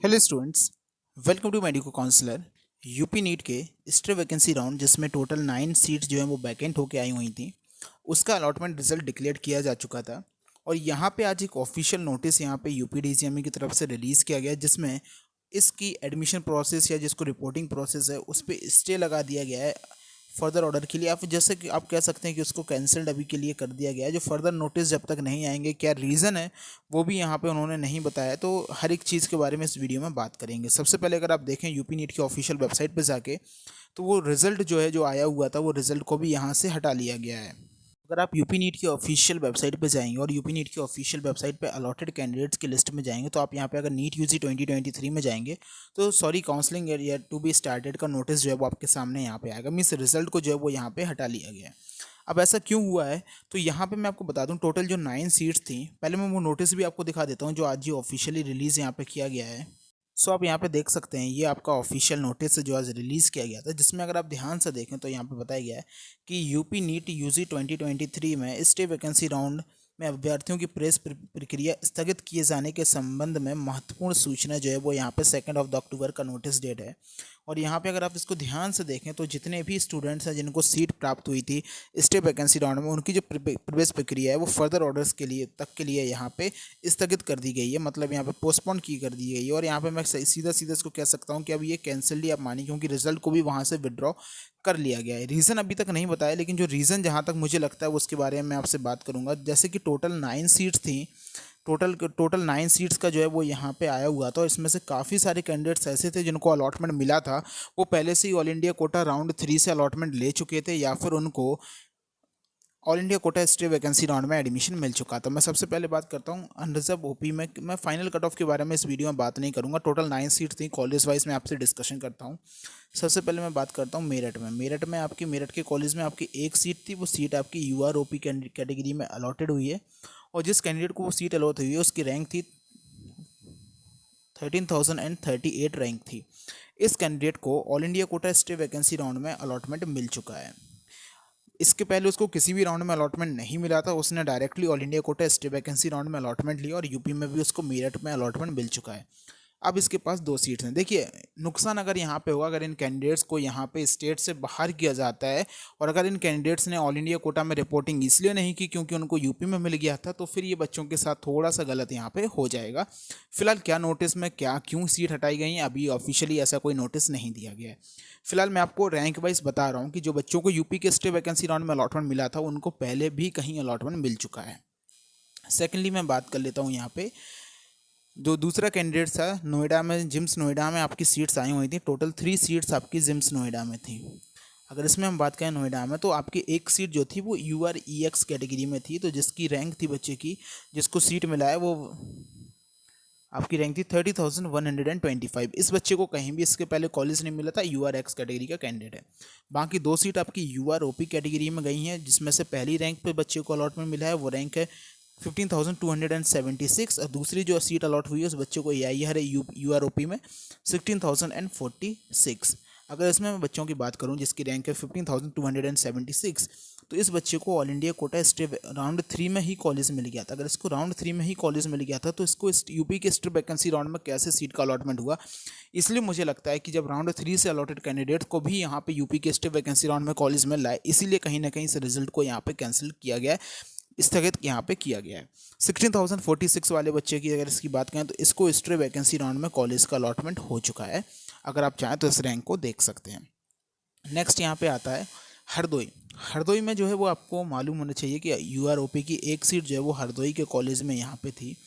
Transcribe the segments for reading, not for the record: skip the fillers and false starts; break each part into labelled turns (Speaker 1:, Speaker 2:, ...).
Speaker 1: Hello students, welcome to medico counsellor. UP NEET के stay vacancy round जिसमें total 9 seats जो हैं वो वैकेंट होके आई हुई थी, उसका अलॉटमेंट रिजल्ट डिक्लेयर किया जा चुका था। और यहाँ पे आज एक ऑफिशियल नोटिस यहाँ पे यूपीडीसीएमई की तरफ से रिलीज़ किया गया, जिसमें इसकी एडमिशन प्रोसेस या जिसको रिपोर्टिंग प्रोसेस है उस पर स्टे लगा दिया गया है फर्दर ऑर्डर के लिए। आप जैसे कि आप कह सकते हैं कि उसको कैंसिल्ड अभी के लिए कर दिया गया है। जो फर्दर नोटिस जब तक नहीं आएंगे, क्या रीज़न है वो भी यहाँ पे उन्होंने नहीं बताया। तो हर एक चीज़ के बारे में इस वीडियो में बात करेंगे। सबसे पहले अगर आप देखें यूपी नीट की ऑफिशियल वेबसाइट पे जाके, तो वो रिज़ल्ट जो है जो आया हुआ था वो रिज़ल्ट को भी यहाँ से हटा लिया गया है। अगर आप यूपी नीट की ऑफिशियल वेबसाइट पे जाएंगे और यूपी नीट की ऑफिशियल वेबसाइट पे अलॉटेड कैंडिडेट्स की लिस्ट में जाएंगे, तो आप यहाँ पे अगर नीट यूजी 2023 में जाएंगे तो sorry counselling year to be started का नोटिस जो है वो आपके सामने यहाँ पे आएगा। मीन्स रिजल्ट को जो है वो यहाँ पे हटा लिया गया है। अब ऐसा क्यों हुआ है, तो यहाँ पे मैं आपको बता दूं टोटल जो 9 सीट्स थी, पहले मैं वो नोटिस भी आपको दिखा देता हूँ जो आज ही ऑफिशियली रिलीज़ यहाँ पे किया गया है। सो आप यहाँ पे देख सकते हैं, ये आपका ऑफिशियल नोटिस है जो आज रिलीज़ किया गया था, जिसमें अगर आप ध्यान से देखें तो यहाँ पे बताया गया है कि यूपी नीट यूजी 2023 में स्टे वैकेंसी राउंड में अभ्यर्थियों की प्रेस प्रक्रिया स्थगित किए जाने के संबंध में महत्वपूर्ण सूचना जो है वो यहाँ पे 2 अक्टूबर का नोटिस डेट है। और यहाँ पे अगर आप इसको ध्यान से देखें तो जितने भी स्टूडेंट्स हैं जिनको सीट प्राप्त हुई थी स्टे वैकेंसी राउंड में, उनकी जो प्रवेश प्रक्रिया है वो फर्दर ऑर्डर्स के लिए यहाँ पे स्थगित कर दी गई है। मतलब यहाँ पे पोस्टपोन की कर दी गई है। और यहाँ पे मैं सीधा सीधा इसको कह सकता हूँ कि अब ये कैंसिल्ड ही आप मानिए, क्योंकि रिजल्ट को भी वहाँ से विड्रॉ कर लिया गया है। रीज़न अभी तक नहीं बताया, लेकिन जो रीज़न जहाँ तक मुझे लगता है उसके बारे में मैं आपसे बात करूँगा। जैसे कि टोटल 9 सीट्स थी, टोटल 9 सीट्स का जो है वो यहाँ पे आया हुआ था, और इसमें से काफ़ी सारे कैंडिडेट्स ऐसे थे जिनको अलॉटमेंट मिला था, वो पहले से ही ऑल इंडिया कोटा राउंड 3 से अलॉटमेंट ले चुके थे, या फिर उनको all India quota stay vacancy round में एडमिशन मिल चुका था। मैं सबसे पहले बात करता हूँ अनरिजर्व ओपी में। मैं फाइनल कट ऑफ के बारे में इस वीडियो में बात नहीं करूँगा। टोटल 9 सीट थी, कॉलेज वाइज में आपसे डिस्कशन करता हूँ। सबसे पहले मैं बात करता हूँ मेरठ में आपकी मेरठ के कॉलेज में आपकी एक सीट थी, वो सीट आपकी यूआरओपी कैटेगरी में अलॉटेड हुई है। और जिस कैंडिडेट को वो सीट अलॉट हुई है उसकी रैंक थी 13,038 रैंक थी। इस कैंडिडेट को all India quota stay vacancy round में अलॉटमेंट मिल चुका है। इसके पहले उसको किसी भी राउंड में अलॉटमेंट नहीं मिला था, उसने directly all India quota stay vacancy round में अलॉटमेंट लिया, और यूपी में भी उसको मेरठ में अलॉटमेंट मिल चुका है। अब इसके पास 2 सीट्स हैं। देखिए, नुकसान अगर यहाँ पे होगा, अगर इन कैंडिडेट्स को यहाँ पे स्टेट से बाहर किया जाता है, और अगर इन कैंडिडेट्स ने ऑल इंडिया कोटा में रिपोर्टिंग इसलिए नहीं की क्योंकि उनको यूपी में मिल गया था, तो फिर ये बच्चों के साथ थोड़ा सा गलत यहाँ पे हो जाएगा। फिलहाल क्या नोटिस में क्या क्यों सीट हटाई गई हैं, अभी ऑफिशियली ऐसा कोई नोटिस नहीं दिया गया है। फिलहाल मैं आपको रैंक वाइज बता रहा हूँ कि जो बच्चों को यूपी के स्टे वैकेंसी राउंड में अलॉटमेंट मिला था उनको पहले भी कहीं अलॉटमेंट मिल चुका है। सेकेंडली मैं बात कर लेता हूँ यहाँ पे जो दूसरा कैंडिडेट था नोएडा में, जिम्स नोएडा में आपकी सीट्स आई हुई थी। टोटल 3 सीट्स आपकी जिम्स नोएडा में थी। अगर इसमें हम बात करें नोएडा में, तो आपकी एक सीट जो थी वो UREX कैटेगरी में थी। तो जिसकी रैंक थी बच्चे की, जिसको सीट मिला है, वो आपकी रैंक थी 30,125। इस बच्चे को कहीं भी इसके पहले कॉलेज नहीं मिला था, URX कैटेगरी का कैंडिडेट है। बाकी 2 सीट आपकी UROP कैटेगरी में गई हैं, जिसमें से पहली रैंक पे बच्चे को अलॉटमेंट मिला है, वो रैंक है 15,276। और दूसरी जो सीट अलॉट हुई है उस बच्चे को AIR है UROP में 16,046। अगर इसमें मैं बच्चों की बात करूं जिसकी रैंक है 15,276, तो इस बच्चे को all India quota stay round 3 में ही कॉलेज मिल गया था। अगर इसको राउंड 3 में ही कॉलेज मिल गया था, तो इसको यूपी के स्टे वैकेंसी राउंड में कैसे सीट का अलॉटमेंट हुआ। इसलिए मुझे लगता है कि जब राउंड 3 से अलॉटेड कैंडिडेट को भी यहाँ पे यूपी के स्टे वैकेंसी राउंड में कॉलेज मिल रहा है, इसीलिए कहीं ना कहीं इस रिजल्ट को यहाँ पे कैंसिल किया गया है, स्थगित यहाँ पे किया गया है। 16,046 वाले बच्चे की अगर इसकी बात करें, तो इसको स्टे वैकेंसी राउंड में कॉलेज का अलॉटमेंट हो चुका है। अगर आप चाहें तो इस रैंक को देख सकते हैं। नेक्स्ट यहाँ पे आता है हरदोई। हरदोई में जो है वो आपको मालूम होना चाहिए कि UROP की एक सीट जो है वो हरदोई के कॉलेज में यहाँ पे थी।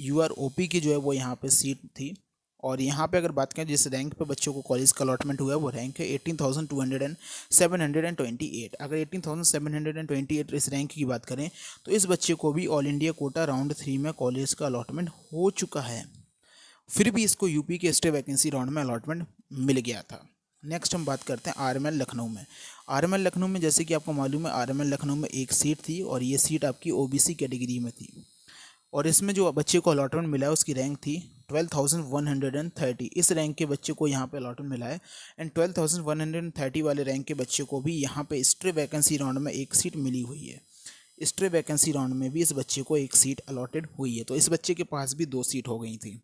Speaker 1: UROP की जो है वो यहाँ पे सीट थी। और यहाँ पे अगर बात करें जिस रैंक पे बच्चों को कॉलेज का अलॉटमेंट हुआ है, वो रैंक है 18,728। अगर 18,728 इस रैंक की बात करें, तो इस बच्चे को भी ऑल इंडिया कोटा राउंड 3 में कॉलेज का अलॉटमेंट हो चुका है। फिर भी इसको यूपी के स्टे वैकेंसी राउंड में अलॉटमेंट मिल गया था। नेक्स्ट हम बात करते हैं RML लखनऊ में। RML लखनऊ में जैसे कि आपको मालूम है, RML लखनऊ में एक सीट थी, और ये सीट आपकी OBC कैटेगरी में थी। और इसमें जो बच्चे को अलॉटमेंट मिला है उसकी रैंक थी 12,130। इस रैंक के बच्चे को यहाँ पे अलॉटमेंट मिला है। एंड 12,130 वाले रैंक के बच्चे को भी यहाँ पे स्ट्रे वैकेंसी राउंड में एक सीट मिली हुई है। स्ट्रे वैकेंसी राउंड में भी इस बच्चे को एक सीट अलॉटेड हुई है, तो इस बच्चे के पास भी 2 सीट हो गई थी।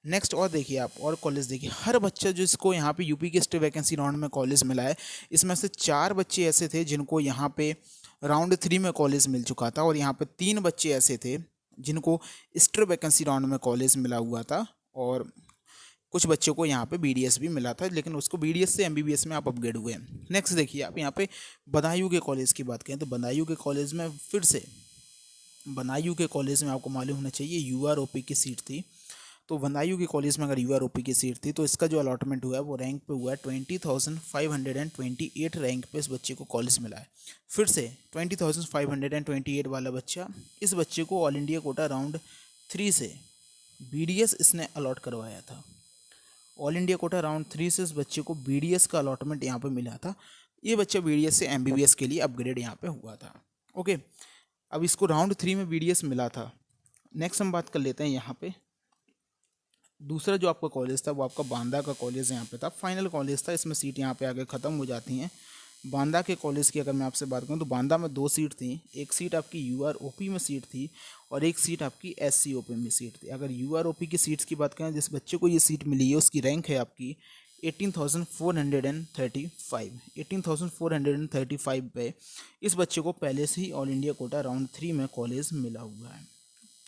Speaker 1: नेक्स्ट और देखिए आप और कॉलेज देखिए, हर बच्चा जिसको यहाँ पे यूपी के स्टेट वैकेंसी राउंड में कॉलेज मिला है, इसमें से 4 बच्चे ऐसे थे जिनको यहाँ पे राउंड 3 में कॉलेज मिल चुका था, और यहाँ पे 3 बच्चे ऐसे थे जिनको स्टेट वैकेंसी राउंड में कॉलेज मिला हुआ था, और कुछ बच्चों को यहाँ पे बीडीएस भी मिला था, लेकिन उसको बीडीएस से एमबीबीएस में आप अपग्रेड हुए हैं। नेक्स्ट देखिए आप यहाँ पे बदायूं के कॉलेज की बात करें तो बदायूं के कॉलेज में फिर से बदायूं के कॉलेज में आपको मालूम होना चाहिए यूआरओपी की सीट थी। तो बदायूं के कॉलेज में अगर यूआरओपी की सीट थी तो इसका जो अलॉटमेंट हुआ है वो रैंक पे हुआ है 20,528 रैंक पे इस बच्चे को कॉलेज मिला है। फिर से 20,528 वाला बच्चा, इस बच्चे को ऑल इंडिया कोटा राउंड 3 से बीडीएस इसने अलॉट करवाया था। ऑल इंडिया कोटा राउंड 3 से इस बच्चे को बीडीएस का अलॉटमेंट यहाँ पे मिला था। ये बच्चा बीडीएस से एमबीबीएस के लिए अपग्रेड यहाँ पे हुआ था। ओके, अब इसको राउंड 3 में बीडीएस मिला था। नेक्स्ट हम बात कर लेते हैं यहाँ पे दूसरा जो आपका कॉलेज था वो आपका बांदा का कॉलेज यहाँ पे था, फाइनल कॉलेज था, इसमें सीट यहाँ पे आगे ख़त्म हो जाती हैं। बांदा के कॉलेज की अगर मैं आपसे बात करूँ तो बांदा में 2 सीट थी, एक सीट आपकी यूआरओपी में सीट थी और एक सीट आपकी एससीओपी में सीट थी। अगर यूआरओपी की सीट्स की बात करें, जिस बच्चे को ये सीट मिली है उसकी रैंक है आपकी 18,435 पे इस बच्चे को पहले से ही ऑल इंडिया कोटा राउंड 3 में कॉलेज मिला हुआ है,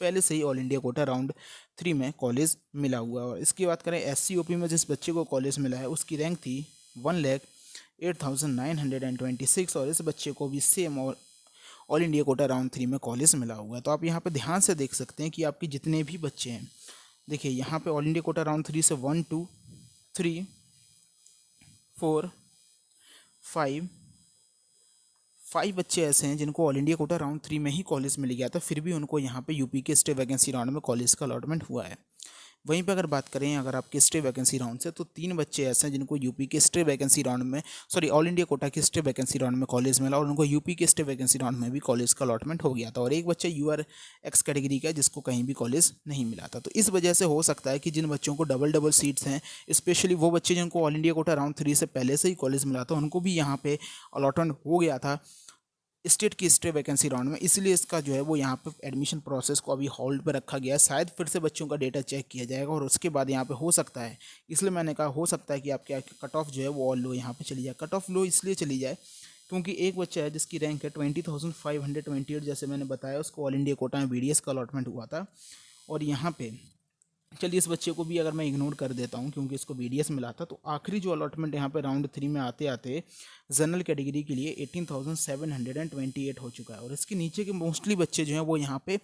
Speaker 1: पहले से ही ऑल इंडिया कोटा राउंड 3 में कॉलेज मिला हुआ है। और इसकी बात करें एससीओपी में जिस बच्चे को कॉलेज मिला है उसकी रैंक थी 1,08,926 और इस बच्चे को भी same all India quota round 3 में कॉलेज मिला हुआ है। तो आप यहाँ पे ध्यान से देख सकते हैं कि आपके जितने भी बच्चे हैं, देखिए यहाँ पे ऑल इंडिया कोटा राउंड 3 से 1 2 3 4 5 बच्चे ऐसे हैं जिनको ऑल इंडिया कोटा राउंड 3 में ही कॉलेज मिल गया था, फिर भी उनको यहाँ पे यूपी के स्टेट वैकेंसी राउंड में कॉलेज का अलॉटमेंट हुआ है। वहीं पे अगर बात करें अगर आपके स्टेट वैकेंसी राउंड से, तो 3 बच्चे ऐसे हैं जिनको यूपी के स्टेट वैकेंसी राउंड में ऑल इंडिया कोटा के स्टेट वैकेंसी राउंड में कॉलेज मिला और उनको यूपी के स्टेट वैकेंसी राउंड में भी कॉलेज का अलॉटमेंट हो गया था, और एक बच्चा यूआर एक्स कैटेगरी का है जिसको कहीं भी कॉलेज नहीं मिला था। तो इस वजह से हो सकता है कि जिन बच्चों को डबल सीट्स हैं, स्पेशली वो बच्चे जिनको ऑल इंडिया कोटा राउंड 3 से पहले से ही कॉलेज मिला था, उनको भी यहाँ पे अलॉटमेंट हो गया था स्टेट की स्टेट वैकेंसी राउंड में, इसलिए इसका जो है वो यहाँ पे एडमिशन प्रोसेस को अभी होल्ड पर रखा गया है। शायद फिर से बच्चों का डेटा चेक किया जाएगा और उसके बाद यहाँ पे हो सकता है, इसलिए मैंने कहा हो सकता है कि आपके कट ऑफ जो है वो ऑल लो यहाँ पे चली जाए। कट ऑफ लो इसलिए चली जाए क्योंकि एक बच्चा है जिसकी रैंक है 20,528, जैसे मैंने बताया उसको ऑल इंडिया कोटा में बीडीएस का अलॉटमेंट हुआ था, और यहाँ पे चलिए इस बच्चे को भी अगर मैं इग्नोर कर देता हूँ क्योंकि इसको बीडीएस मिला था, तो आखिरी जो अलॉटमेंट यहाँ पे राउंड 3 में आते आते जनरल कैटेगरी के लिए 18,728 हो चुका है, और इसके नीचे के मोस्टली बच्चे जो हैं वो यहाँ पे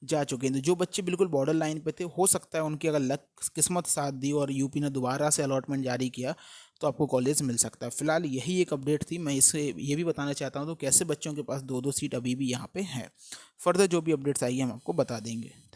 Speaker 1: जा चुके हैं। तो जो बच्चे बिल्कुल बॉर्डर लाइन पे थे, हो सकता है उनकी अगर लक किस्मत साथ दी और यूपी ने दोबारा से अलॉटमेंट जारी किया तो आपको कॉलेज मिल सकता है। फिलहाल यही एक अपडेट थी, मैं इससे ये भी बताना चाहता हूँ तो कैसे बच्चों के पास 2-2 सीट अभी भी यहाँ पे हैं। फर्दर जो भी अपडेट्स आएगी हम आपको बता देंगे। थैंक